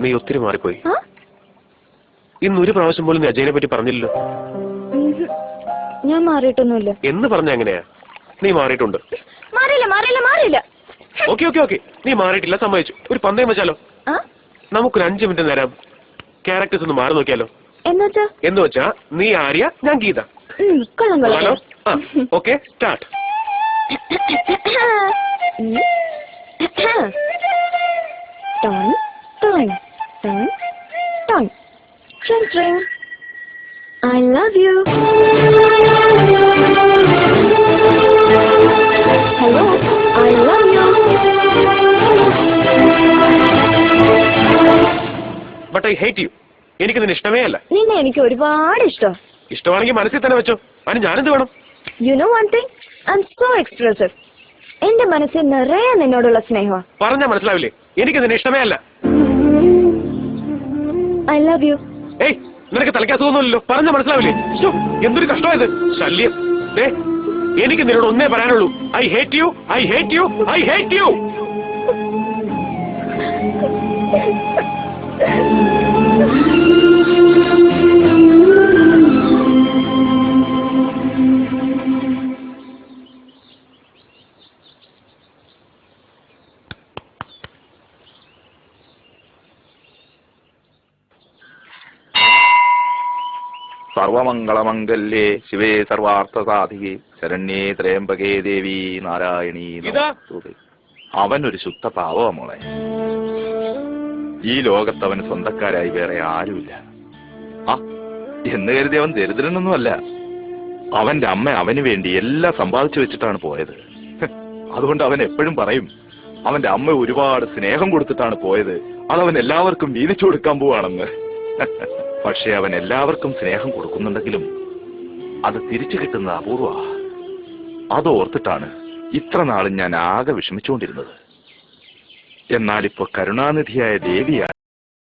നീ ഒത്തിരി മാറിപ്പോയി. ഇന്നൊരു പ്രാവശ്യം പോലും നീ അജയനെ പറ്റി പറഞ്ഞില്ലല്ലോ. ഞാൻ മാറിയിട്ടൊന്നുമില്ല. എന്ന് പറഞ്ഞ എങ്ങനെയാ? നീ മാറിയിട്ടുണ്ട്. മാറിയില്ല. ഓക്കെ ഓക്കെ ഓക്കെ, നീ മാറിയിട്ടില്ല, സമ്മതിച്ചു. ഒരു പന്തയം വെച്ചാലോ? നമുക്കൊരു 5 മിനിറ്റ് നേരം ക്യാരക്ടേഴ്സ് ഒന്ന് മാറി നോക്കിയാലോ? എന്ന് വെച്ചാ നീ ആര്യ, ഞാൻ Geetha. Hello, okay, start. I love you. Hello, I love you. But I hate you. എനിക്ക് നിന്നെ ഇഷ്ടമേ അല്ല. നിന്നെ എനിക്ക് ഒരുപാട് ഇഷ്ടം. ഇഷ്ടമാണെങ്കിൽ മനസ്സിൽ തന്നെ വെച്ചോ. അതിന് ഞാനെന്ത് വേണം? You know one thing? I'm so expressive. എന്റെ മനസ്സിൽ നിറയെ നിന്നോടുള്ള സ്നേഹം. പറഞ്ഞാ മനസ്സിലാവില്ലേ? എനിക്ക് നിന്നെ ഇഷ്ടമേ അല്ല. I love you. ഏയ്, നിനക്ക് തലയ്ക്കകത്തൊന്നുമില്ലല്ലോ. പറഞ്ഞാ മനസ്സിലാവില്ലേ? എന്തൊരു കഷ്ടമായത്. ശല്യം. എനിക്ക് നിന്നോട് ഒന്നേ പറയാനുള്ളൂ. I hate you, I hate you, I hate you. സർവമംഗളമംഗല്യേ ശിവേ സർവാർത്ഥസാധികേ ശരണ്യേ ത്രയംബകേ ദേവി നാരായണീ നമോസ്തുതേ. അവനൊരു ശുദ്ധ പാവമാ മോളെ. ഈ ലോകത്ത് അവന് സ്വന്തക്കാരായി വേറെ ആരുമില്ല. എന്ന് കരുതി അവൻ ദരിദ്രനൊന്നുമല്ല. അവന്റെ അമ്മ അവന് വേണ്ടി എല്ലാം സമ്പാദിച്ചു വെച്ചിട്ടാണ് പോയത്. അതുകൊണ്ട് അവൻ എപ്പോഴും പറയും, അവന്റെ അമ്മ ഒരുപാട് സ്നേഹം കൊടുത്തിട്ടാണ് പോയത്, അതവൻ എല്ലാവർക്കും വീതിച്ചു കൊടുക്കാൻ പോവാണെന്ന്. പക്ഷെ അവൻ എല്ലാവർക്കും സ്നേഹം കൊടുക്കുന്നുണ്ടെങ്കിലും അത് തിരിച്ചു കിട്ടുന്നത് അപൂർവ. അതോർത്തിട്ടാണ് ഇത്ര നാളും ഞാൻ ആകെ വിഷമിച്ചുകൊണ്ടിരുന്നത്. എന്നാലിപ്പോ കരുണാനിധിയായ ദേവിയാണ്